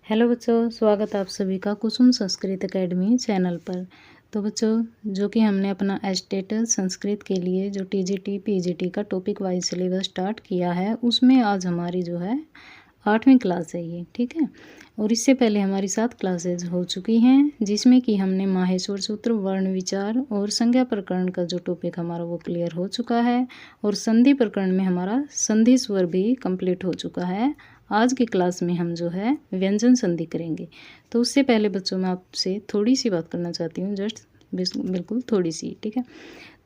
Hello बच्चों, स्वागत है आप सभी का कुसुम संस्कृत एकेडमी चैनल पर। तो बच्चों, जो कि हमने अपना एस्टेटस संस्कृत के लिए जो टीजीटी पीजीटी का टॉपिक वाइज सिलेबस स्टार्ट किया है, उसमें आज हमारी जो है 8वीं क्लास है ये, ठीक है। और इससे पहले हमारी 7 क्लासेज हो चुकी हैं, जिसमें कि हमने माहेश्वर सूत्र, वर्ण विचार और संज्ञा प्रकरण का जो टॉपिक हमारा वो क्लियर हो चुका है। और संधि प्रकरण में हमारा संधि स्वर भी कंप्लीट हो चुका है। आज की क्लास में हम जो है व्यंजन संधि करेंगे। तो उससे पहले बच्चों, मैं आपसे थोड़ी सी बात करना चाहती हूँ, जस्ट बिल्कुल थोड़ी सी, ठीक है।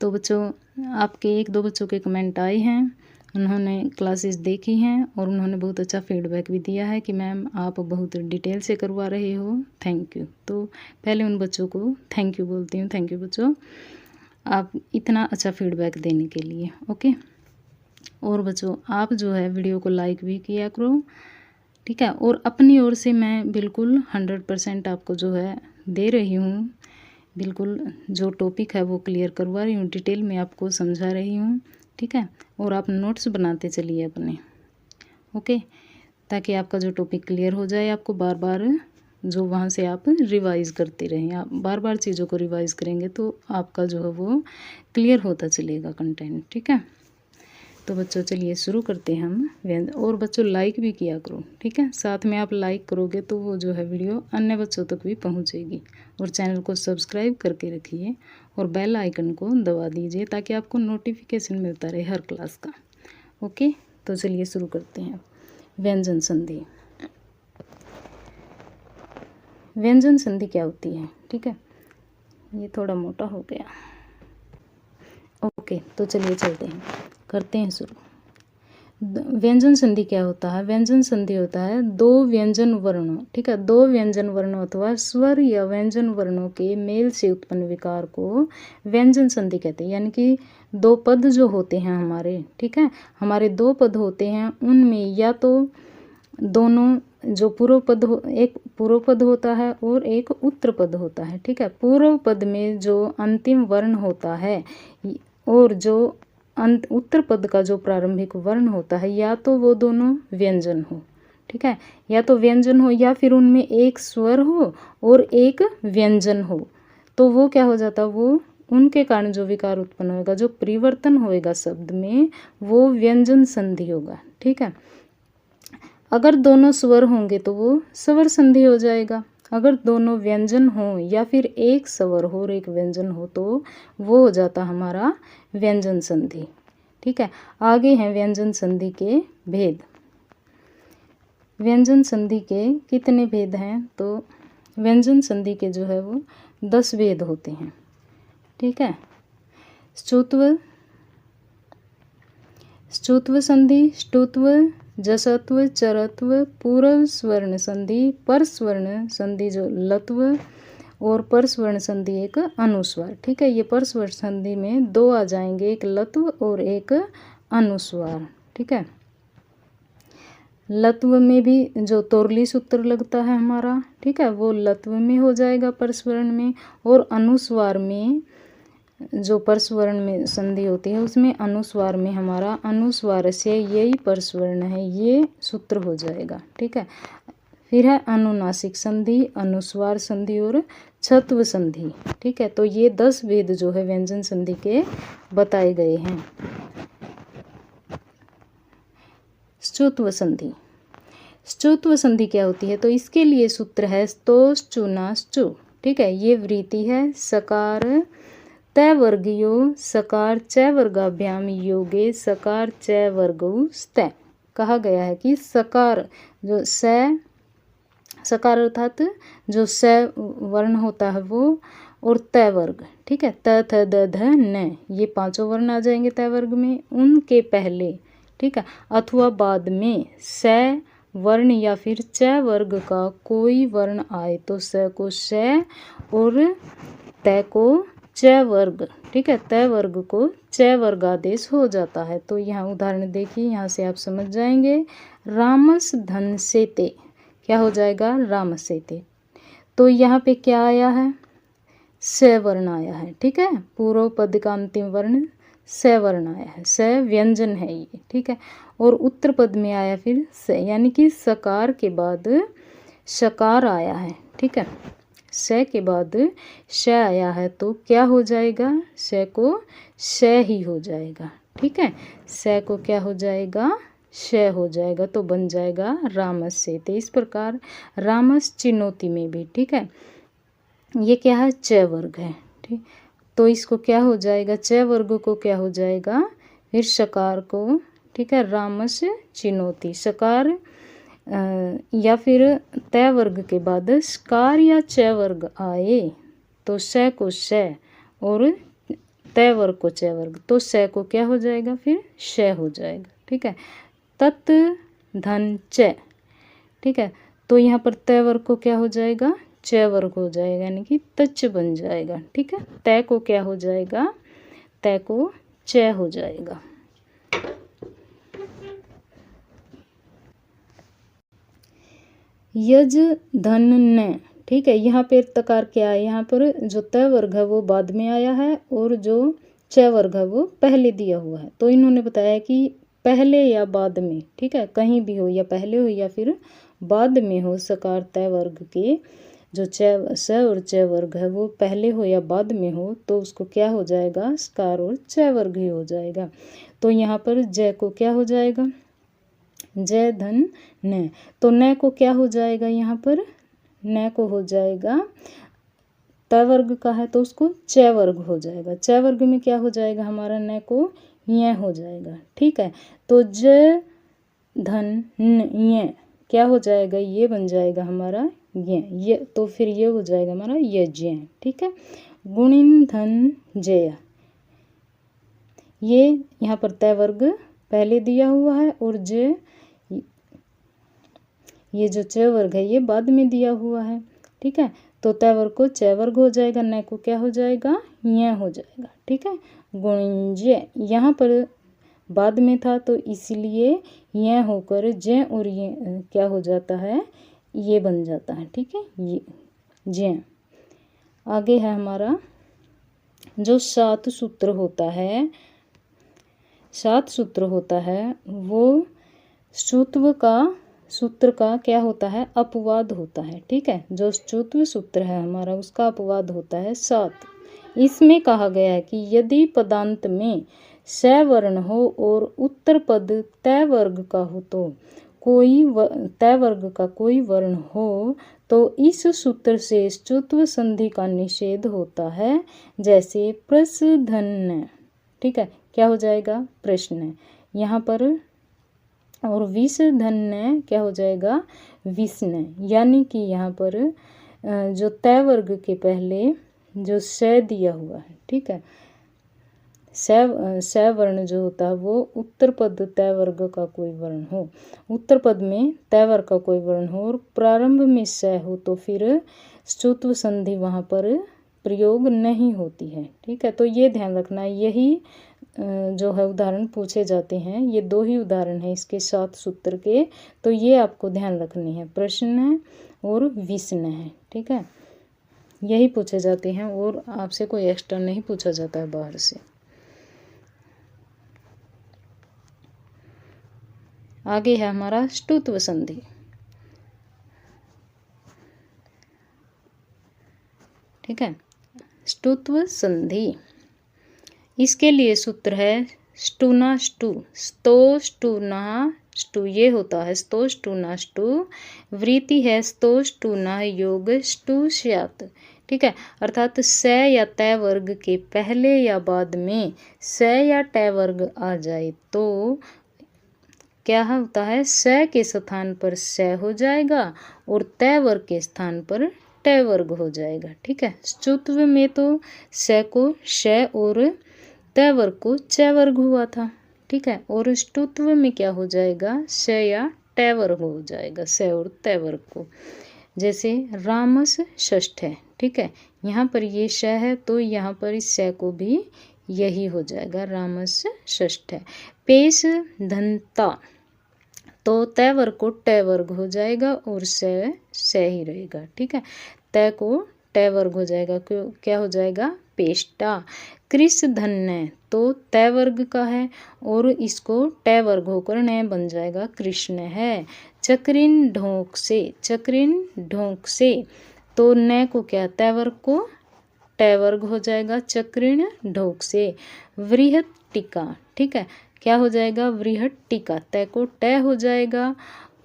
तो बच्चों, आपके 1-2 बच्चों के कमेंट आए हैं, उन्होंने क्लासेस देखी हैं और उन्होंने बहुत अच्छा फीडबैक भी दिया है कि मैम आप बहुत डिटेल से करवा रहे हो, थैंक यू। तो पहले उन बच्चों को थैंक यू बोलती हूँ। थैंक यू बच्चों, आप इतना अच्छा फीडबैक देने के लिए, ओके। और बच्चों, आप जो है वीडियो को लाइक भी किया करो, ठीक है। और अपनी ओर से मैं बिल्कुल 100% आपको जो है दे रही हूँ, बिल्कुल जो टॉपिक है वो क्लियर करवा रही हूँ, डिटेल में आपको समझा रही हूँ, ठीक है। और आप नोट्स बनाते चलिए अपने, ओके, ताकि आपका जो टॉपिक क्लियर हो जाए। आपको बार बार जो वहाँ से आप रिवाइज़ करते रहें, आप बार बार चीज़ों को रिवाइज़ करेंगे तो आपका जो है वो क्लियर होता चलेगा कंटेंट, ठीक है। तो बच्चों चलिए शुरू करते हैं हम व्यंजन। और बच्चों लाइक भी किया करो, ठीक है। साथ में आप लाइक करोगे तो वो जो है वीडियो अन्य बच्चों तक भी पहुंचेगी। और चैनल को सब्सक्राइब करके रखिए और बेल आइकन को दबा दीजिए ताकि आपको नोटिफिकेशन मिलता रहे हर क्लास का, ओके। तो चलिए शुरू करते हैं व्यंजन संधि। व्यंजन संधि क्या होती है, ठीक है। ये थोड़ा मोटा हो गया, ओके। तो चलिए चलते हैं, करते हैं शुरू। व्यंजन संधि क्या होता है? व्यंजन संधि होता है दो व्यंजन वर्णों, ठीक है, दो व्यंजन वर्णों अथवा स्वर या व्यंजन वर्णों के मेल से उत्पन्न विकार को व्यंजन संधि कहते हैं। यानी कि दो पद जो होते हैं हमारे, ठीक है, हमारे 2 पद होते हैं, उनमें या तो दोनों जो पूर्व पद एक पूर्व पद होता है और एक उत्तर पद होता है, ठीक है। पूर्व पद में जो अंतिम वर्ण होता है और जो उत्तर पद का जो प्रारंभिक वर्ण होता है, या तो वो दोनों व्यंजन हो, ठीक है, या तो व्यंजन हो या फिर उनमें एक स्वर हो और एक व्यंजन हो, तो वो क्या हो जाता है, वो उनके कारण जो विकार उत्पन्न होगा, जो परिवर्तन होएगा शब्द में, वो व्यंजन संधि होगा, ठीक है। अगर दोनों स्वर होंगे तो वो स्वर संधि हो जाएगा। अगर दोनों व्यंजन हो या फिर एक स्वर हो और एक व्यंजन हो तो वो हो जाता हमारा व्यंजन संधि, ठीक है। आगे हैं व्यंजन संधि के भेद। व्यंजन संधि के कितने भेद हैं? तो व्यंजन संधि के जो है वो 10 भेद होते हैं, ठीक है। स्तुत्व संधि, ष्टुत्व, जसत्व, चरत्व, पूर्व स्वर्ण संधि, परस्वर्ण संधि जो लत्व, और परस्वर्ण संधि एक अनुस्वार, ठीक है। ये परस्वर्ण संधि में 2 आ जाएंगे, एक लत्व और एक अनुस्वार, ठीक है। लत्व में भी जो तोरली सूत्र लगता है हमारा, ठीक है, वो लत्व में हो जाएगा परस्वर्ण में। और अनुस्वार में जो परस्वर्ण में संधि होती है उसमें अनुस्वार में हमारा अनुस्वार से यही परस्वर्ण है, ये सूत्र हो जाएगा, ठीक है। फिर है अनुनासिक संधि, अनुस्वार संधि और छत्व संधि, ठीक है। तो ये 10 भेद जो है व्यंजन संधि के बताए गए हैं। स्तुत्व संधि। स्तुत्व संधि क्या होती है? तो इसके लिए सूत्र है स्तोष चुनाश्चु, ठीक है। ये वृत्ति है सकार तय वर्गयो सकार च वर्गाभ्याम योगे सकार च वर्गौ स्तय। कहा गया है कि सकार जो सकार अर्थात जो स वर्ण होता है वो, और तय वर्ग, ठीक है, त थ द ध न, ये 5 वर्ण आ जाएंगे तय वर्ग में, उनके पहले, ठीक है, अथवा बाद में स वर्ण या फिर च वर्ग का कोई वर्ण आए तो स को स और तय को च वर्ग, ठीक है, तय वर्ग को च वर्ग आदेश हो जाता है। तो यहाँ उदाहरण देखिए, यहाँ से आप समझ जाएंगे। रामस धन से ते, क्या हो जाएगा? राम से ते। तो यहाँ पे क्या आया है? स वर्ण आया है, ठीक है। पूर्व पद का अंतिम वर्ण स वर्ण आया है, स व्यंजन है ये, ठीक है। और उत्तर पद में आया फिर स, यानी कि सकार के बाद शकार आया है, ठीक है, स के बाद श आया है तो क्या हो जाएगा, स को श ही हो जाएगा, ठीक है, स को क्या हो जाएगा, श हो जाएगा, तो बन जाएगा रामस से। तो इस प्रकार रामस चिनोती में भी, ठीक है, ये क्या है, च वर्ग है, ठीक, तो इसको क्या हो जाएगा, च वर्ग को क्या हो जाएगा, फिर शकार को, ठीक है, रामस चिनोती, शकार या फिर तय वर्ग के बाद स्कार या च वर्ग आए तो स को श और तय वर्ग को च वर्ग, तो स को क्या हो जाएगा, फिर श हो जाएगा, ठीक है, तत् धन च, ठीक है, तो यहाँ पर तय वर्ग को क्या हो जाएगा, च वर्ग हो जाएगा, यानी कि तच बन जाएगा, ठीक है, तय को क्या हो जाएगा, तय को च हो जाएगा। यज धन न, ठीक है, यहाँ पे तकार क्या है, यहाँ पर जो त वर्ग है वो बाद में आया है और जो च वर्ग है वो पहले दिया हुआ है, तो इन्होंने बताया कि पहले या बाद में, ठीक है, कहीं भी हो, या पहले हो या फिर बाद में हो, सकार तय वर्ग के जो स और च वर्ग है वो पहले हो या बाद में हो तो उसको क्या हो जाएगा, स्कार और च वर्ग ही हो जाएगा। तो यहाँ पर ज को क्या हो जाएगा, जय धन न, तो न को क्या हो जाएगा, यहाँ पर न को हो जाएगा, त वर्ग का है तो उसको च वर्ग हो जाएगा, च वर्ग में क्या हो जाएगा हमारा, न को य हो जाएगा, ठीक है, तो ज धन न य क्या हो जाएगा, ये बन जाएगा हमारा ये, तो फिर ये हो जाएगा हमारा यज्ञ, ठीक है, गुणिन धन जय, ये यहाँ पर तय वर्ग पहले दिया हुआ है और ज ये जो च वर्ग है ये बाद में दिया हुआ है, ठीक है, तो तय वर्ग को च वर्ग हो जाएगा, न को क्या हो जाएगा, य हो जाएगा, ठीक है, गुणिंज्य यहाँ पर बाद में था तो इसलिए य होकर ज और ये क्या हो जाता है, ये बन जाता है, ठीक है, ये ज। आगे है हमारा जो सात सूत्र होता है, सात सूत्र होता है वो सूत्र का क्या होता है, अपवाद होता है, ठीक है, जो चौथवा सूत्र है हमारा उसका अपवाद होता है 7। इसमें कहा गया है कि यदि पदांत में स वर्ण हो और उत्तर पद तय वर्ग का हो तो तय वर्ग का कोई वर्ण हो तो इस सूत्र से चौथव संधि का निषेध होता है, जैसे प्रसधन, ठीक है, क्या हो जाएगा, प्रश्न यहाँ पर, और विषधन क्या हो जाएगा, विष्ण, यानी कि यहाँ पर जो तय वर्ग के पहले जो स दिया हुआ है, ठीक है, स वर्ण जो होता है वो उत्तर पद तय वर्ग का कोई वर्ण हो, उत्तर पद में तय वर्ग का कोई वर्ण हो और प्रारंभ में स हो तो फिर चौथव संधि वहाँ पर प्रयोग नहीं होती है, ठीक है, तो ये ध्यान रखना, यही जो है उदाहरण पूछे जाते हैं, ये 2 ही उदाहरण है इसके 7 सूत्र के, तो ये आपको ध्यान रखनी है, प्रश्न है और विष्ण है, ठीक है, यही पूछे जाते हैं और आपसे कोई एक्स्ट्रा नहीं पूछा जाता है बाहर से। आगे है हमारा ष्टुत्व संधि, ठीक है, ष्टुत्व संधि, इसके लिए सूत्र है स्टुना स्टु, स्तो स्टुना स्टु, ये होता है स्तो स्टुना स्टु, वृत्ति है स्तो स्टुना योग स्टु स्यात्, ठीक है, अर्थात स या तय वर्ग के पहले या बाद में स या तय वर्ग आ जाए तो क्या होता है, स के स्थान पर स हो जाएगा और तय वर्ग के स्थान पर तय वर्ग हो जाएगा, ठीक है, चौथव में तो स को श और तय वर्ग को च वर्ग हुआ था, ठीक है, और ष्टुत्व में क्या हो जाएगा, स या तय वर्ग हो जाएगा, स और तय वर्ग को, जैसे रामस षष्ठ है, ठीक है, यहाँ पर ये श है तो यहाँ पर इस स को भी यही हो जाएगा, रामस षष्ठ है। पेश धनता तो तय वर्ग को तय वर्ग हो जाएगा और स ही रहेगा, ठीक है, तय को तय वर्ग हो जाएगा, क्या हो जाएगा, पेष्टा। कृष धन्य तो तय वर्ग का है और इसको तय वर्ग होकर न बन जाएगा, कृष्ण है। चक्रिन ढोक से, चक्रिन ढोक से, तो न को क्या तय वर्ग को टय वर्ग हो जाएगा, चक्रिन ढोक से। वृहत टिका, ठीक है, क्या हो जाएगा, वृहत टिका, तय को टय हो जाएगा।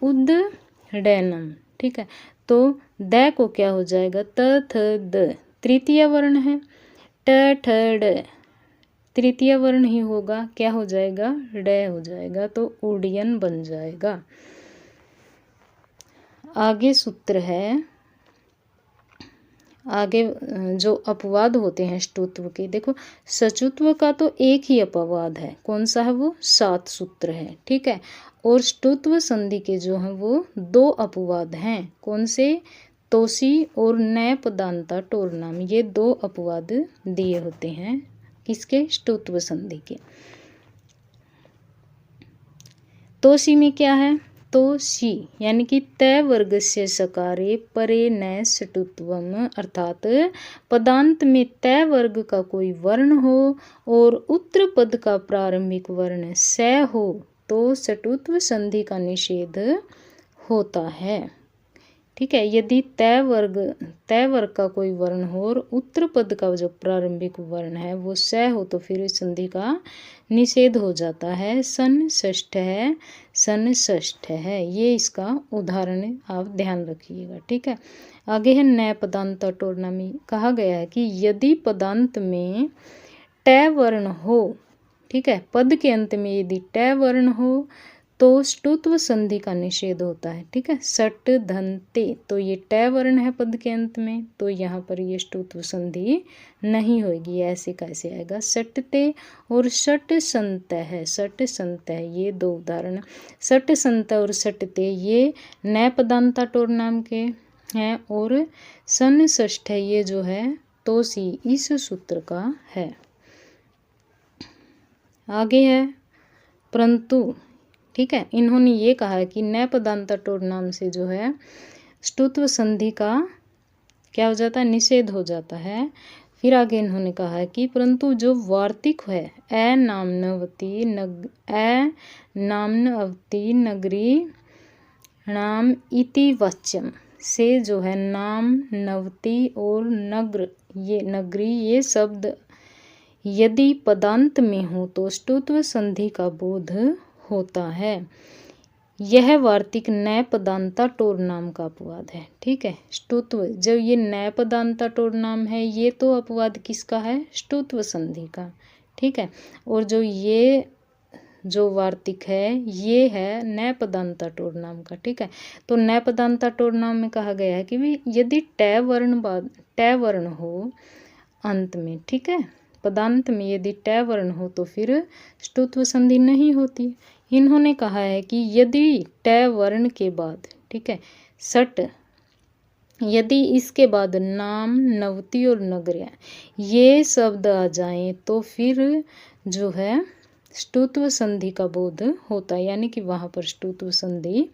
उद्डयनम, ठीक है, तो द को क्या हो जाएगा, त थ द, तृतीय वर्ण है, ट ठ ड, तृतीय वर्ण ही होगा, क्या हो जाएगा, ड हो जाएगा, तो उड्डयन बन जाएगा। आगे सूत्र है, आगे जो अपवाद होते हैं ष्टुत्व के, देखो सचुत्व का तो एक ही अपवाद है, कौन सा है, वो 7 सूत्र है, ठीक है, और ष्टुत्व संधि के जो हैं वो 2 अपवाद हैं, कौन से, तोसी और नय पदांता टोरनाम, ये 2 अपवाद दिए होते हैं किसके, ष्टुत्व संधि के। तोसी में क्या है, तो सी यानी कि तय वर्ग से सकारे परे न ष्टुत्वम, अर्थात पदांत में तय वर्ग का कोई वर्ण हो और उत्तर पद का प्रारंभिक वर्ण स हो तो ष्टुत्व संधि का निषेध होता है, ठीक है। यदि तय वर्ग का कोई वर्ण हो और उत्तर पद का जो प्रारंभिक वर्ण है वो स हो तो फिर इस संधि का निषेध हो जाता है। सन षष्ठ है, सन षष्ठ है, ये इसका उदाहरण आप ध्यान रखिएगा, ठीक है। आगे है नय पदांत टोरनामी, कहा गया है कि यदि पदांत में ट वर्ण हो, ठीक है, पद के अंत में यदि ट वर्ण हो तो ष्टुत्व संधि का निषेध होता है, ठीक है। सट धन ते, तो ये ट वर्ण है पद के अंत में, तो यहाँ पर ये ष्टुत्व संधि नहीं होगी, ऐसे कैसे आएगा, सट ते और सट संत है, सट संत है, ये 2 उदाहरण, सट संत और सट ते ये नय पदांता टोर नाम के हैं, और सन षष्ठ है ये जो है तो सी इस सूत्र का है। आगे है परंतु, ठीक है, इन्होंने ये कहा है कि नय पदांता टोर नाम से जो है ष्टुत्व संधि का क्या हो जाता है, निषेध हो जाता है। फिर आगे इन्होंने कहा है कि परंतु जो वार्तिक है ए नामनवती नगरी नाम इति वाच्यम से जो है नाम नवती और नगर, ये नगरी, ये शब्द यदि पदांत में हो तो ष्टुत्व संधि का बोध होता है। यह वार्तिक नय पदांता टोर नाम का अपवाद है, ठीक है। ष्टुत्व, जब ये नय पदांता टोर नाम है ये तो अपवाद किसका है, ष्टुत्व संधि का, ठीक है। और ये जो वार्तिक है ये है नय पदांता टोर नाम का, ठीक है। तो नय पदांता टोर नाम में कहा गया है कि भी यदि ट वर्ण हो अंत में, ठीक है, पदांत में यदि ट वर्ण हो तो फिर ष्टुत्व संधि नहीं होती। इन्होंने कहा है कि यदि ट वर्ण के बाद, ठीक है, सट, यदि इसके बाद नाम नवती और नगर्या ये शब्द आ जाएं तो फिर जो है ष्टुत्व संधि का बोध होता है, यानी कि वहाँ पर ष्टुत्व संधि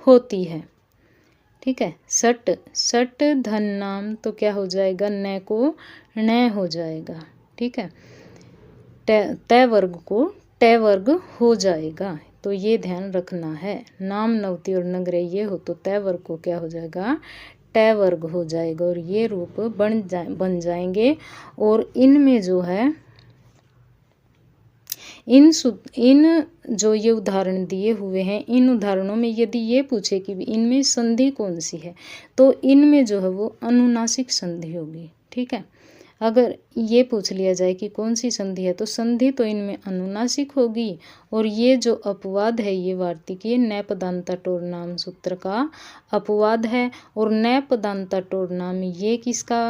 होती है, ठीक है। सट, सट धन नाम, तो क्या हो जाएगा, न को न हो जाएगा, ठीक है, तय वर्ग को ट वर्ग हो जाएगा, तो ये ध्यान रखना है। नाम नवती और नगरे ये हो तो तय वर्ग को क्या हो जाएगा, ट वर्ग हो जाएगा, और ये रूप बन जाएंगे। और इनमें जो है इन जो ये उदाहरण दिए हुए हैं, इन उदाहरणों में यदि ये पूछे कि इनमें संधि कौन सी है तो इनमें जो है वो अनुनासिक संधि होगी, ठीक है। अगर ये पूछ लिया जाए कि कौन सी संधि है तो संधि तो इनमें अनुनासिक होगी। और ये जो अपवाद है ये वार्तिक, ये नय पदांता टोर नाम सूत्र का अपवाद है। और नय पदांता टोर नाम ये किसका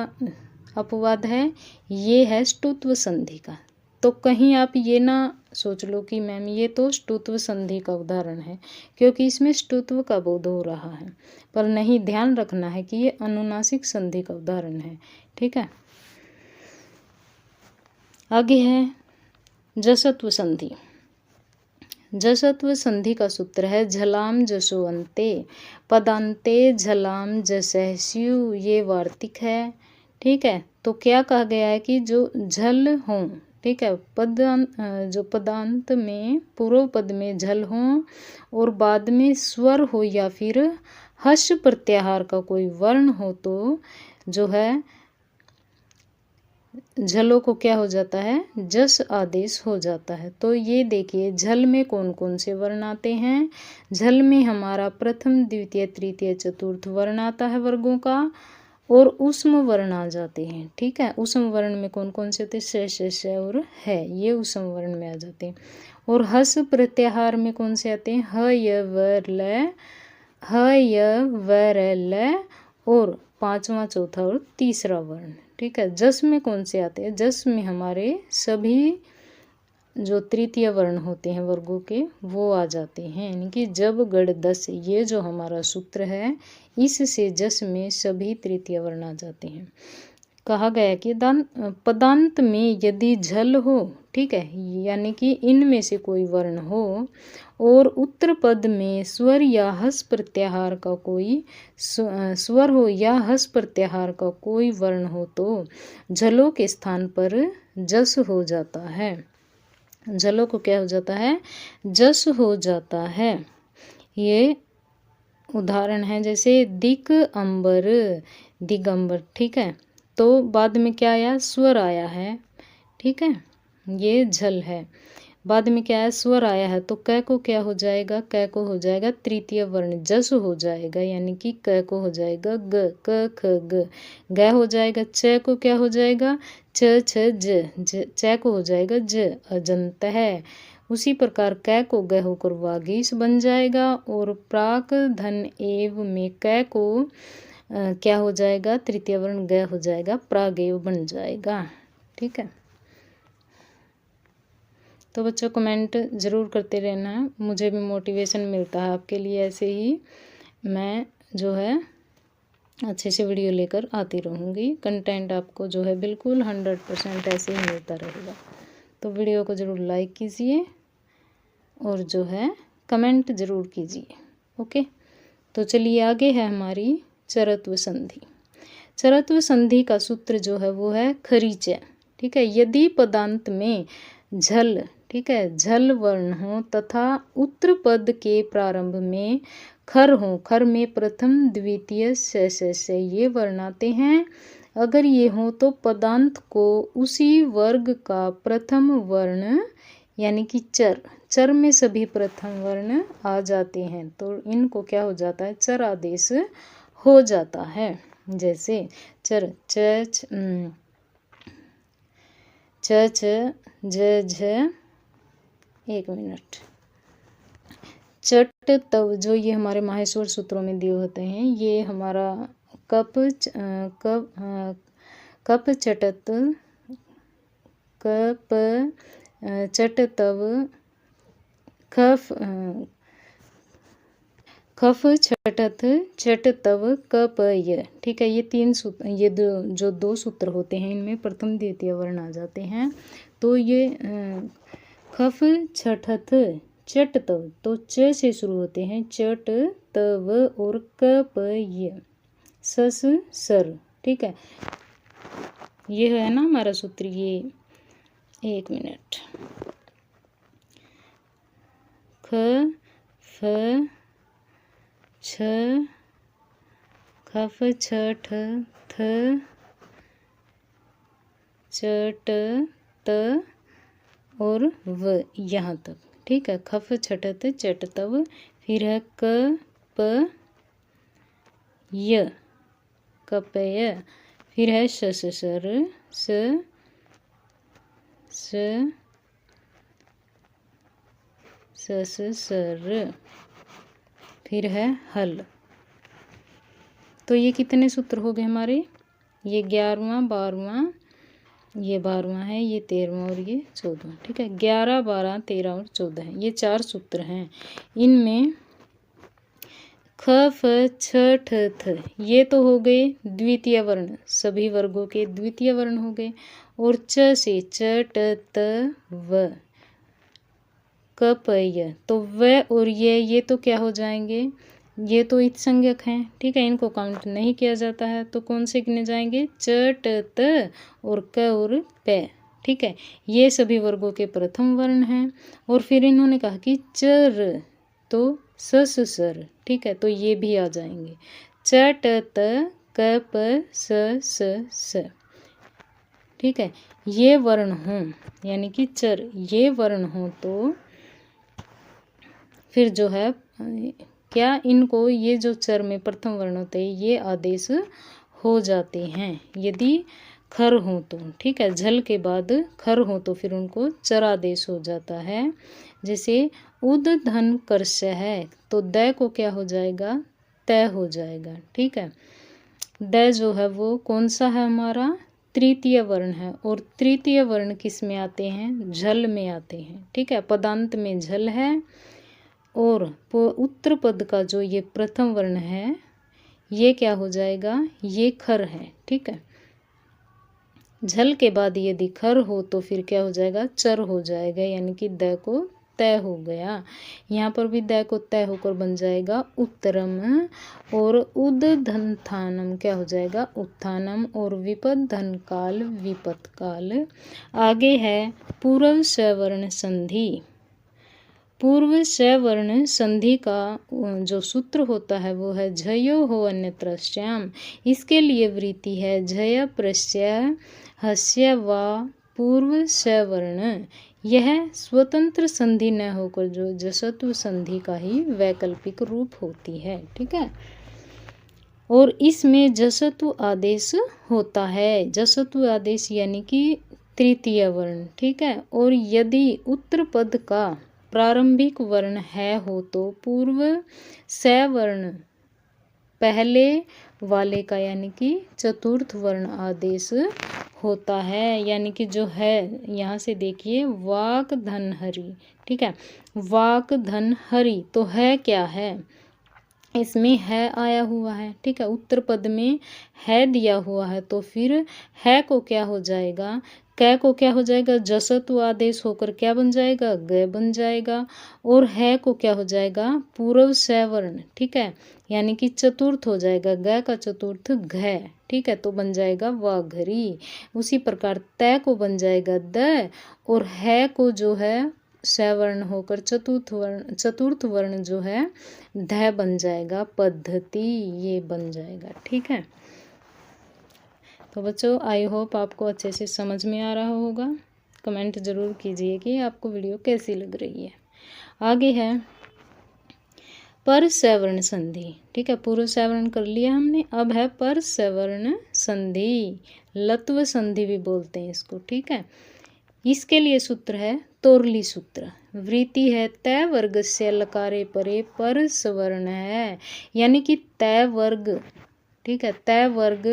अपवाद है, ये है ष्टुत्व संधि का। तो कहीं आप ये ना सोच लो कि मैम ये तो ष्टुत्व संधि का उदाहरण है, क्योंकि इसमें ष्टुत्व का बोध हो रहा है, पर नहीं, ध्यान रखना है कि ये अनुनासिक संधि का उदाहरण है, ठीक है। आगे है जसत्व संधि। जसत्व संधि का सूत्र है झलाम जसोअंते पदांते झलाम जसहस्यु, ये वार्तिक है, ठीक है। तो क्या कहा गया है कि जो झल हों, ठीक है। जो पदांत में पूर्व पद में झल हो और बाद में स्वर हो या फिर हर्ष प्रत्याहार का कोई वर्ण हो तो जो है झलों को क्या हो जाता है, जस आदेश हो जाता है। तो ये देखिए झल में कौन कौन से वर्ण आते हैं। झल में हमारा प्रथम द्वितीय तृतीय चतुर्थ वर्ण आता है वर्गों का, और ऊष्म वर्ण आ जाते हैं। ठीक है, ऊष्म वर्ण में कौन कौन से होते हैं, श और है, ये ऊष्म वर्ण में आ जाते हैं। और हस प्रत्याहार में कौन से आते हैं, ह य व र ल और पांचवा चौथा और तीसरा वर्ण। ठीक है, जस में कौन से आते हैं, जस में हमारे सभी जो तृतीय वर्ण होते हैं वर्गों के वो आ जाते हैं। यानी कि जब गण दस, ये जो हमारा सूत्र है, इससे जस में सभी तृतीय वर्ण आ जाते हैं। कहा गया कि पदांत में यदि झल हो, ठीक है, यानी कि इनमें से कोई वर्ण हो और उत्तर पद में स्वर या हस प्रत्याहार का कोई स्वर हो या हस प्रत्याहार का कोई वर्ण हो तो झलों के स्थान पर जस हो जाता है। झलों को क्या हो जाता है, जस हो जाता है। ये उदाहरण है जैसे दिक अंबर, दिगंबर। ठीक है, तो बाद में क्या आया, स्वर आया है। ठीक है, ये झल है। बाद में क्या है, स्वर आया है, तो क को क्या हो जाएगा, क को हो जाएगा तृतीय वर्ण जस हो जाएगा, यानी कि क को हो जाएगा ग, क ख ग, ग हो जाएगा। च को क्या हो जाएगा, च छ ज, च को हो जाएगा ज, अजंत है। उसी प्रकार क को ग होकर वागीश बन जाएगा, और प्राक धन एव में क को क्या हो जाएगा, तृतीय वर्ण ग हो जाएगा, प्रागेव बन जाएगा। ठीक है, तो बच्चों कमेंट ज़रूर करते रहना, मुझे भी मोटिवेशन मिलता है आपके लिए। ऐसे ही मैं जो है अच्छे से वीडियो लेकर आती रहूँगी। कंटेंट आपको जो है बिल्कुल 100% ऐसे ही मिलता रहेगा। तो वीडियो को ज़रूर लाइक कीजिए और जो है कमेंट ज़रूर कीजिए। ओके, तो चलिए आगे है हमारी चरत्व संधि। चरत्व संधि का सूत्र जो है वो है खरीच। ठीक है, यदि पदांत में झल, ठीक है, झल वर्ण हो तथा उत्तर पद के प्रारंभ में खर हो, खर में प्रथम द्वितीय से ये वर्ण आते हैं। अगर ये हो तो पदांत को उसी वर्ग का प्रथम वर्ण यानी कि चर, चर में सभी प्रथम वर्ण आ जाते हैं, तो इनको क्या हो जाता है, चर आदेश हो जाता है। जैसे चर च झ, एक मिनट, चट तव, जो ये हमारे माहेश्वर सूत्रों में दिए होते हैं, ये हमारा कप चटत, कप चट तव, खफ छटत चट तव कप य। ठीक है, ये तीन सूत्र, ये जो दो सूत्र होते हैं इनमें प्रथम द्वितीय वर्ण आ जाते हैं। तो ये खफ छठत चट तव, तो च से शुरू होते हैं, चट तव और कप य, सस सर। ठीक है, ये है ना हमारा सूत्र, ये एक मिनट, ख फ छ, खफ छठ थ, चट त और व, यहाँ तक। ठीक है, खफ छठत चट तव, फिर है क प य, कपय, फिर है शस सर, स सस सर, फिर है हल। तो ये कितने सूत्र हो गए हमारे, ये 11वां 12वां, ये 12वां है, ये 13वां और ये 14वां। ठीक है, 11 12 13 और 14 है, ये 4 सूत्र हैं। इनमें ख फ छ ठ थ ये तो हो गए द्वितीय वर्ण, सभी वर्गों के द्वितीय वर्ण हो गए। और च से च ट त व, क प य, तो व और ये तो क्या हो जाएंगे, ये तो इत संज्ञक हैं। ठीक है, इनको काउंट नहीं किया जाता है, तो कौन से गिने जाएंगे, च ट त और क और प। ठीक है, ये सभी वर्गों के प्रथम वर्ण हैं। और फिर इन्होंने कहा कि चर, तो सर, ठीक है, तो ये भी आ जाएंगे। च ट त क प स, ठीक है, ये वर्ण हों यानी कि चर ये वर्ण हों तो फिर जो है क्या इनको, ये जो चर में प्रथम वर्ण होते हैं ये आदेश हो जाते हैं यदि खर हो तो, ठीक है, झल के बाद खर हो तो फिर उनको चर आदेश हो जाता है। जैसे उद धन कर्ष है तो द को क्या हो जाएगा, तय हो जाएगा, ठीक है। द जो है वो कौन सा है हमारा, तृतीय वर्ण है, और तृतीय वर्ण किस में आते हैं, झल में आते हैं, ठीक है, पदांत में झल है। और उत्तर पद का जो ये प्रथम वर्ण है ये क्या हो जाएगा, ये खर है, ठीक है। झल के बाद यदि खर हो तो फिर क्या हो जाएगा, चर हो जाएगा, यानी कि द को तय हो गया। यहाँ पर भी द को तय होकर बन जाएगा उत्तरम, और उद धन थानम क्या हो जाएगा, उत्थानम, और विपद धन काल विपत काल। आगे है पूर्व सवर्ण संधि। पूर्व सवर्ण संधि का जो सूत्र होता है वो है झयो हो अन्यत्र श्याम। इसके लिए वृत्ति है झय प्रत्यय हस्य व पूर्व सवर्ण। यह स्वतंत्र संधि न होकर जो जसत्व संधि का ही वैकल्पिक रूप होती है, ठीक है। और इसमें जसत्व आदेश होता है, जसत्व आदेश यानी कि तृतीय वर्ण, ठीक है। और यदि उत्तर पद का प्रारंभिक वर्ण है हो तो पूर्व सवर्ण पहले वाले का यानी कि चतुर्थ वर्ण आदेश होता है। यानी कि जो है यहाँ से देखिए वाक धन हरि, ठीक है, वाक धन हरि तो है क्या है, इसमें है आया हुआ है, ठीक है, उत्तर पद में है दिया हुआ है तो फिर है को क्या हो जाएगा, कै को क्या हो जाएगा, जसत्व आदेश होकर क्या बन जाएगा, ग बन जाएगा। और है को क्या हो जाएगा, पूर्व सवर्ण, ठीक है, यानी कि चतुर्थ हो जाएगा, ग का चतुर्थ घ, ठीक है, तो बन जाएगा वाघरी। उसी प्रकार तय को बन जाएगा द, और है को जो है सवर्ण होकर चतुर्थ वर्ण जो है ध बन जाएगा, पद्धति ये बन जाएगा, ठीक है। तो बच्चों आई होप आपको अच्छे से समझ में आ रहा होगा। कमेंट ज़रूर कीजिए कि आपको वीडियो कैसी लग रही है। आगे है पर सवर्ण संधि, ठीक है, पूर्व सवर्ण कर लिया हमने, अब है पर सवर्ण संधि, लत्व संधि भी बोलते हैं इसको, ठीक है। इसके लिए सूत्र है तोरली सूत्र। वृत्ति है तय वर्ग से लकारे परे पर सवर्ण है, यानी कि तय वर्ग, ठीक है, तय वर्ग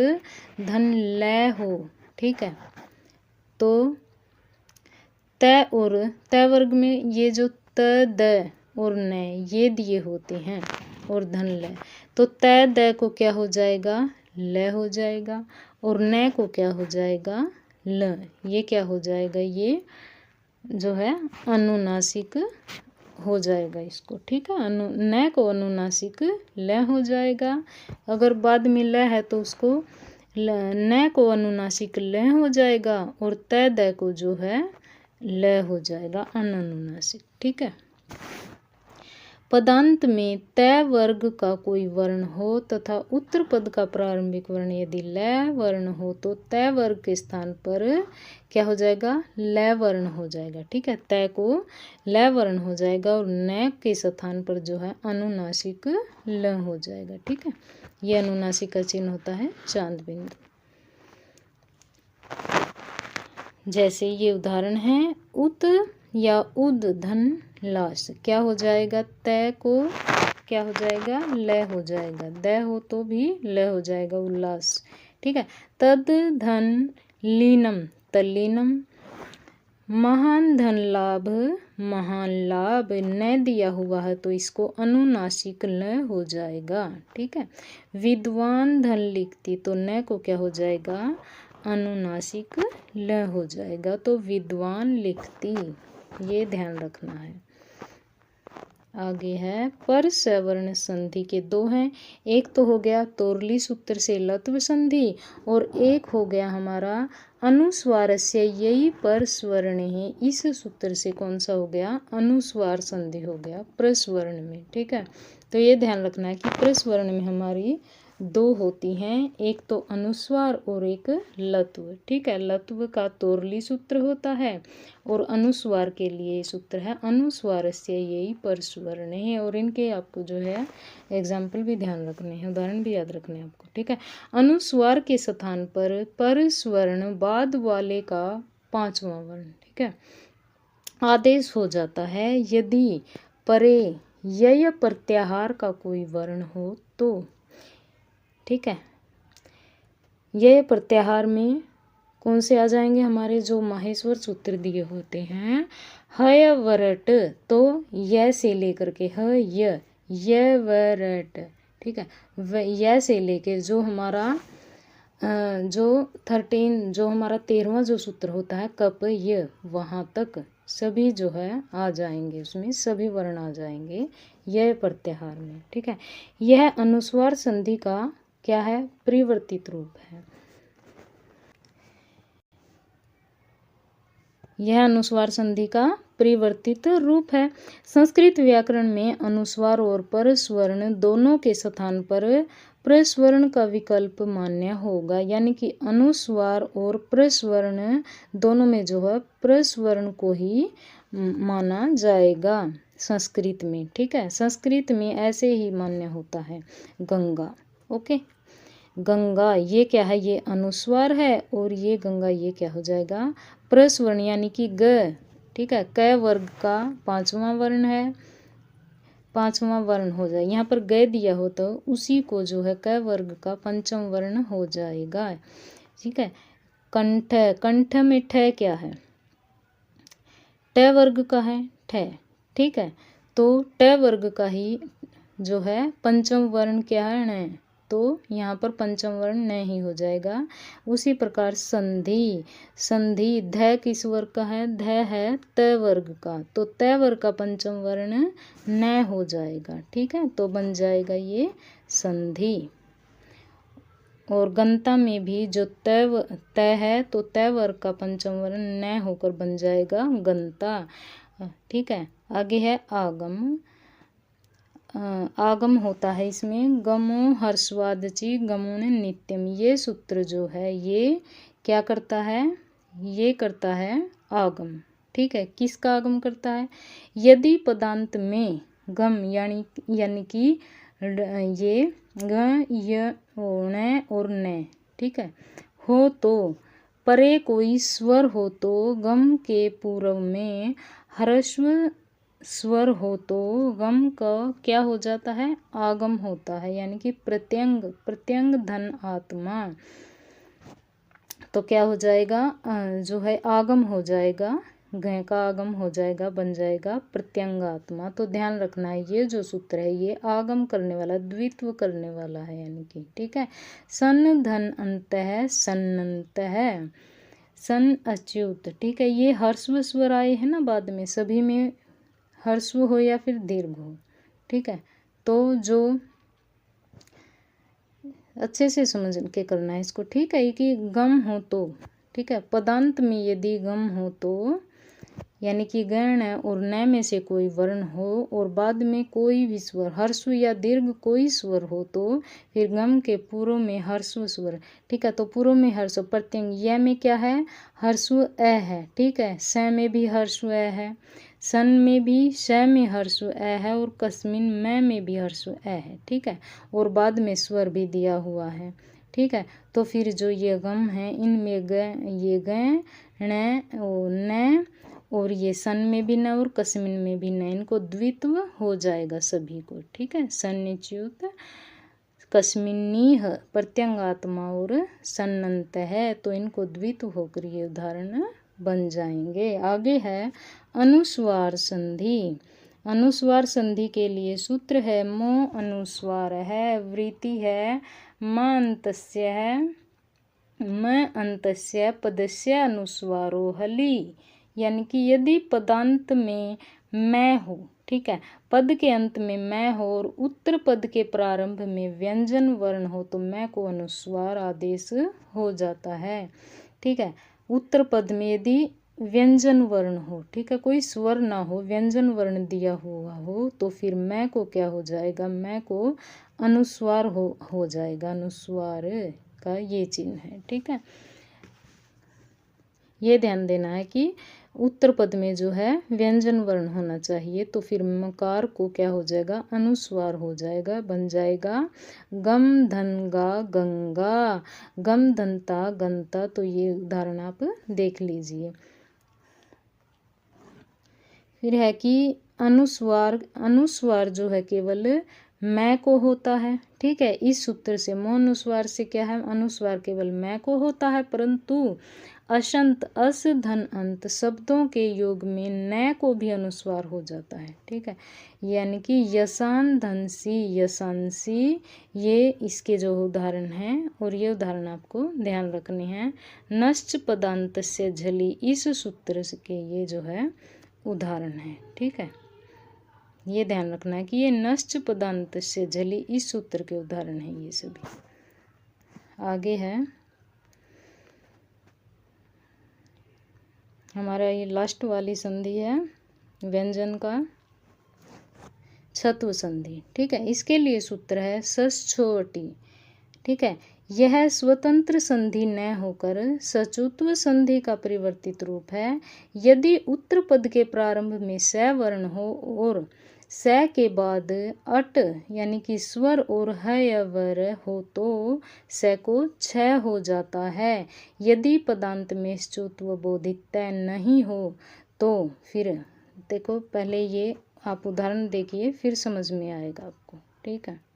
धन लय हो, ठीक है, तो तय और तय वर्ग में ये जो त द और न ये दिए होते हैं और धन लय, तो तय द को क्या हो जाएगा, लय हो जाएगा, और न को क्या हो जाएगा, ल, ये क्या हो जाएगा, ये जो है अनुनासिक हो जाएगा इसको, ठीक है, न को अनुनासिक ल हो जाएगा। अगर बाद में ल है तो उसको न को अनुनासिक ल हो जाएगा, और तय द को जो है ल हो जाएगा अनुनासिक, ठीक है। पदांत में तय वर्ग का कोई वर्ण हो तथा उत्तर पद का प्रारंभिक वर्ण यदि लय वर्ण हो तो तय वर्ग के स्थान पर क्या हो जाएगा, लय वर्ण हो जाएगा, ठीक है, तय को लय वर्ण हो जाएगा, और न के स्थान पर जो है अनुनासिक ल हो जाएगा, ठीक है। ये अनुनासिक का चिन्ह होता है चांद बिंदु। जैसे ये उदाहरण है उत या उद धन लाश, क्या हो जाएगा, तय को क्या हो जाएगा, लय हो जाएगा, द हो तो भी लय हो जाएगा, उल्लास, ठीक है। तद धन लीनम तल्लीनम, महान धन लाभ महान लाभ, न दिया हुआ है तो इसको अनुनासिक ल हो जाएगा, ठीक है। विद्वान धन लिखती तो न को क्या हो जाएगा, अनुनासिक ल हो जाएगा, तो विद्वान लिखती, ये ध्यान रखना है। आगे है पर सवर्ण संधि के दो हैं, एक तो हो गया तोरली सूत्र से लत्व संधि और एक हो गया हमारा अनुस्वारस्य यही पर स्वर्ण है, इस सूत्र से कौन सा हो गया अनुस्वार संधि हो गया प्रस्वर्ण में। ठीक है, तो ये ध्यान रखना है कि प्रस्वर्ण में हमारी दो होती हैं, एक तो अनुस्वार और एक लत्व। ठीक है, लत्व का तोरली सूत्र होता है और अनुस्वार के लिए सूत्र है अनुस्वारस्य यही परस्वर्ण है। और इनके आपको जो है एग्जाम्पल भी ध्यान रखने हैं, उदाहरण भी याद रखने हैं आपको। ठीक है, अनुस्वार के स्थान पर परस्वर्ण बाद वाले का पांचवा वर्ण, ठीक है, आदेश हो जाता है यदि परे यय प्रत्याहार का कोई वर्ण हो तो। ठीक है, यह प्रत्याहार में कौन से आ जाएंगे हमारे जो माहेश्वर सूत्र दिए होते हैं, हय वरट, तो य से लेकर के य वरट। ठीक है, य से लेके जो हमारा जो 13वां जो सूत्र होता है कप य, वहाँ तक सभी जो है आ जाएंगे, उसमें सभी वर्ण आ जाएंगे यह प्रत्याहार में। ठीक है, यह अनुस्वार संधि का क्या है परिवर्तित रूप है। यह अनुस्वार संधि का परिवर्तित रूप है। संस्कृत व्याकरण में अनुस्वार और परस्वर्ण दोनों के स्थान पर प्रस्वर्ण का विकल्प मान्य होगा, यानी कि अनुस्वार और प्रस्वर्ण दोनों में जो है प्रस्वर्ण को ही माना जाएगा संस्कृत में। ठीक है, संस्कृत में ऐसे ही मान्य होता है। गंगा, ओके, गंगा ये क्या है, ये अनुस्वार है और ये गंगा ये क्या हो जाएगा प्रस्वर्ण यानी कि ग। ठीक है, क वर्ग का पांचवा वर्ण है, पांचवा वर्ण हो जाए, यहाँ पर ग दिया हो तो उसी को जो है क वर्ग का पंचम वर्ण हो जाएगा। ठीक है, कंठ, कंठ में ठ क्या है, ट वर्ग का है ठ। ठीक है, तो ट वर्ग का ही जो है पंचम वर्ण क्या है न, तो यहाँ पर पंचम वर्ण न ही हो जाएगा। उसी प्रकार संधि, संधि ध किस वर्ग का है, ध है त वर्ग का, तो त वर्ग का पंचम वर्ण न हो जाएगा। ठीक है, तो बन जाएगा ये संधि। और गंता में भी जो त है तो त वर्ग का पंचम वर्ण न होकर बन जाएगा गंता। ठीक है, आगे है आगम। आगम होता है इसमें गमो हर्षवादची गमो ने नित्यम, ये सूत्र जो है ये क्या करता है, ये करता है आगम। ठीक है, किसका आगम करता है, यदि पदांत में गम यानी कि ये ग य और न, ठीक है, हो तो परे कोई स्वर हो तो गम के पूर्व में ह्रस्व स्वर हो तो गम का क्या हो जाता है आगम होता है, यानी कि प्रत्यंग, प्रत्यंग धन आत्मा, तो क्या हो जाएगा जो है आगम हो जाएगा, घ का आगम हो जाएगा, बन जाएगा प्रत्यंग आत्मा। तो ध्यान रखना है ये जो सूत्र है ये आगम करने वाला, द्वित्व करने वाला है, यानी कि ठीक है। सन धन अंत है, सन्नंत है, सन अच्युत। ठीक है, ये हर्स्व स्वर आए हैं ना बाद में, सभी में हर्स्व हो या फिर दीर्घ हो। ठीक है, तो जो अच्छे से समझ के करना है इसको। ठीक है, कि गम हो तो, ठीक है, पदांत में यदि गम हो तो यानी कि गण और न में से कोई वर्ण हो और बाद में कोई भी स्वर हर्स्व या दीर्घ कोई स्वर हो तो फिर गम के पूर्व में हर्स्व स्वर। ठीक है, तो पूर्व में हर्स्व प्रत्यंग, य में क्या है हर्स्व अ है। ठीक है, स में भी हर्स्व अ है, सन में भी श में हर्स्व अ है और कस्मिन में भी हर्स्व अ है। ठीक है, और बाद में स्वर भी दिया हुआ है। ठीक है, तो फिर जो ये गम है इनमें ये ग न और ये सन में भी न और कस्मिन में भी न, इनको द्वित्व हो जाएगा सभी को। ठीक है, सन्निच्युत कस्मिन्नी प्रत्यंगात्मा और सन्नंत है, तो इनको द्वित्व होकर ये उदाहरण बन जाएंगे। आगे है अनुस्वार संधि। अनुस्वार संधि के लिए सूत्र है मो अनुस्वार है, वृत्ति है म अंतस्य है, म अंतस्य पदस्य अनुस्वारो हलि, यानी कि यदि पदांत में मैं हो, ठीक है। पद के अंत में मैं हो और उत्तर पद के प्रारंभ में व्यंजन वर्ण हो तो मैं को अनुस्वार आदेश हो जाता है। ठीक है। उत्तर पद में यदि व्यंजन वर्ण हो, ठीक है, कोई स्वर ना हो, व्यंजन वर्ण दिया हुआ हो तो फिर मैं को क्या हो जाएगा, मैं को अनुस्वार हो जाएगा। अनुस्वार का ये चिन्ह है। ठीक है। ये ध्यान देना है कि उत्तर पद में जो है व्यंजन वर्ण होना चाहिए तो फिर मकार को क्या हो जाएगा, अनुस्वार हो जाएगा, बन जाएगा गम धन गा गंगा, गम धनता गंता। तो ये उदाहरण आप देख लीजिए। फिर है कि अनुस्वार जो है केवल मैं को होता है। ठीक है। इस सूत्र से अनुस्वार से क्या है, अनुस्वार केवल मैं को होता है, परंतु अशंत अस धन अंत शब्दों के योग में न को भी अनुस्वार हो जाता है। ठीक है। यानी कि यशान धनसी यशांसी, ये इसके जो उदाहरण हैं और ये उदाहरण आपको ध्यान रखने हैं। नश्च पदांत से झली, इस सूत्र के ये जो है उदाहरण है। ठीक है। ये ध्यान रखना है कि ये नश्च पदांत से झली इस सूत्र के उदाहरण हैं ये सभी। आगे है हमारा ये लास्ट वाली संधि है व्यंजन का छत्व संधि। ठीक है। इसके लिए सूत्र है सश्चोटी। ठीक है। यह स्वतंत्र संधि न होकर सचुत्व संधि का परिवर्तित रूप है। यदि उत्तर पद के प्रारंभ में स वर्ण हो और स के बाद अट यानी कि स्वर और हयवर हो तो स को छ हो जाता है। यदि पदांत में चुत्व बोधित तय नहीं हो तो फिर देखो, पहले ये आप उदाहरण देखिए फिर समझ में आएगा आपको। ठीक है।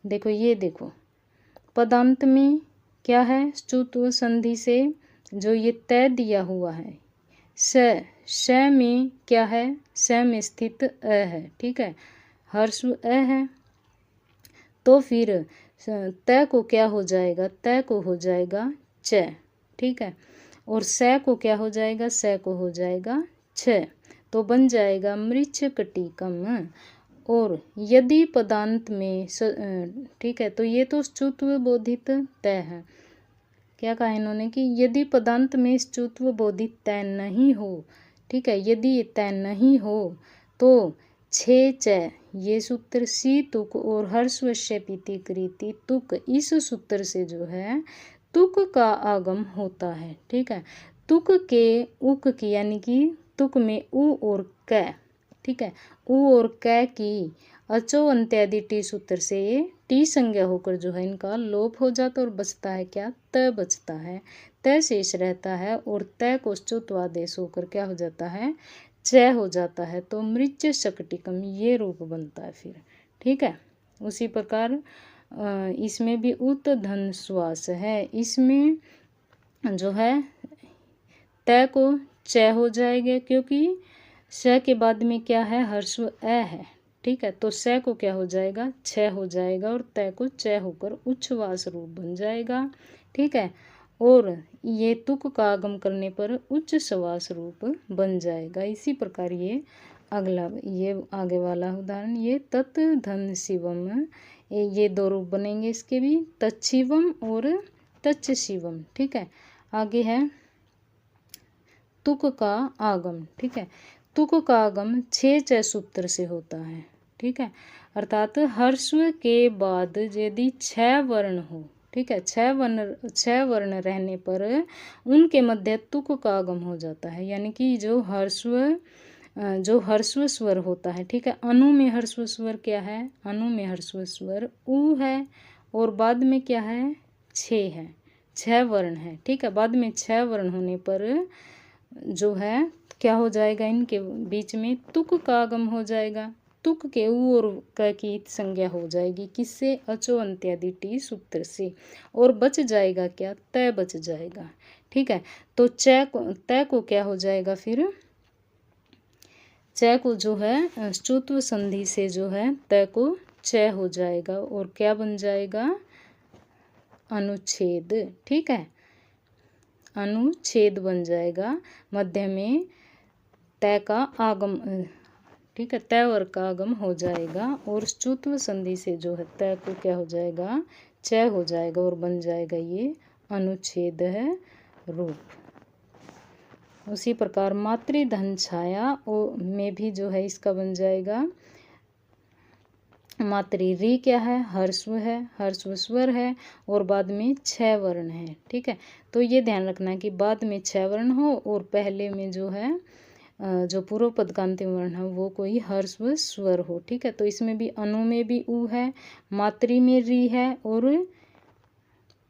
देखो, ये देखो पदांत में क्या है, चुत्व संधि से जो ये तय दिया हुआ है श में क्या है, श में स्थित अ है। ठीक है। हर्स्व अ है तो फिर तय को क्या हो जाएगा, तय को हो जाएगा च। ठीक है। और स को क्या हो जाएगा, स को हो जाएगा छ। तो बन जाएगा मृच्छ कटिकम। और यदि पदांत में ठीक है, तो ये तो चुत्व बोधित तय है। क्या कहा इन्होंने कि यदि पदांत में चुत्व बोधित तय नहीं हो, ठीक है, यदि ये तय नहीं हो तो छे च, ये सूत्र सी तुक और हर्स्व पीति कृति तुक, इस सूत्र से जो है तुक का आगम होता है। ठीक है। तुक के उक की यानी कि तुक में उ और क, ठीक है, उ और क की अचो अंत्यादि टी सूत्र से ये टी संज्ञा होकर जो है इनका लोप हो जाता है और बचता है क्या, त बचता है। त शेष रहता है और त को चुत्वादेश होकर क्या हो जाता है, च हो जाता है। तो मृच शकटिकम ये रूप बनता है फिर। ठीक है। उसी प्रकार इसमें भी उत धन श्वास है, इसमें जो है त को च हो जाएगा क्योंकि स के बाद में क्या है, हर्स्व अ है। ठीक है। तो स को क्या हो जाएगा, छ हो जाएगा और त को च होकर उच्छ्वास रूप बन जाएगा। ठीक है। और ये तुक का आगम करने पर उच्च श्वास रूप बन जाएगा। इसी प्रकार ये अगला, ये आगे वाला उदाहरण, ये तत् धन शिवम, ये दो रूप बनेंगे इसके भी, तत्शिवम और तच्च शिवम। ठीक है। आगे है तुक का आगम। ठीक है। तुक का आगम छे च सूत्र से होता है। ठीक है। अर्थात हर्स्व के बाद यदि छ वर्ण हो, ठीक है, छ वर्ण रहने पर उनके मध्य तुक का आगम हो जाता है। यानी कि जो हर्स्व स्वर होता है, ठीक है, अनु में हर्स्व स्वर क्या है, अनु में हर्स्व स्वर उ है और बाद में क्या है, छे है, छ वर्ण है। ठीक है। बाद में छ वर्ण होने पर जो है क्या हो जाएगा, इनके बीच में तुक का आगम हो जाएगा। तुक के उ और क की संज्ञा हो जाएगी किससे, अचो अंत्यादि टी सूत्र से, और बच जाएगा क्या, तय बच जाएगा। ठीक है। तो तय को क्या हो जाएगा फिर, च को जो है चुत्व संधि से जो है तय को च हो जाएगा और क्या बन जाएगा, अनुच्छेद। ठीक है। अनुच्छेद बन जाएगा। मध्य में तय का आगम, ठीक है, तय वर्ग का आगम हो जाएगा और चुत्व संधि से जो है तय को क्या हो जाएगा, चय हो जाएगा और बन जाएगा ये अनुच्छेद है रूप। उसी प्रकार मातृधन छाया में भी जो है इसका बन जाएगा, मातृ री क्या है, हर्स्व है, हर्स्व स्वर है और बाद में 6 वर्ण है। ठीक है, तो ये ध्यान रखना है कि बाद में 6 वर्ण हो और पहले में जो है जो पूर्व पद का अंतिम वर्ण है वो कोई हर्स्व स्वर हो। ठीक है, तो इसमें भी अनु में भी उ है, मातृ में री है और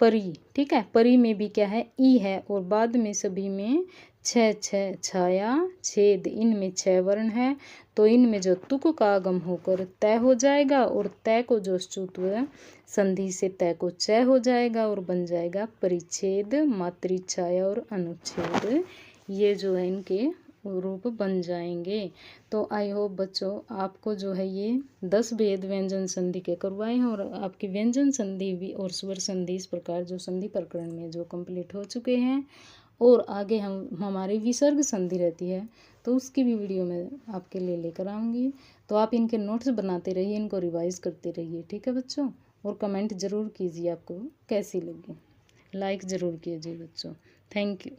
परी, ठीक है, परी में भी क्या है, ई है और बाद में सभी में 6 छाया छेद, इनमें 6 वर्ण है। तो इनमें जो तुक का आगम होकर तय हो जाएगा और तय को जो चुत्व संधि से तय को चय हो जाएगा और बन जाएगा परिच्छेद, मातृ छाया और अनुच्छेद। ये जो है इनके रूप बन जाएंगे। तो आई होप बच्चों आपको जो है ये 10 भेद व्यंजन संधि के करवाए हैं और आपकी व्यंजन संधि भी और स्वर संधि इस प्रकार जो संधि प्रकरण में जो कंप्लीट हो चुके हैं। और आगे हमारी विसर्ग संधि रहती है तो उसकी भी वीडियो मैं आपके लिए लेकर आऊँगी। तो आप इनके नोट्स बनाते रहिए, इनको रिवाइज करते रहिए। ठीक है बच्चों, और कमेंट ज़रूर कीजिए आपको कैसी लगी, लाइक ज़रूर कीजिए बच्चों। Thank you.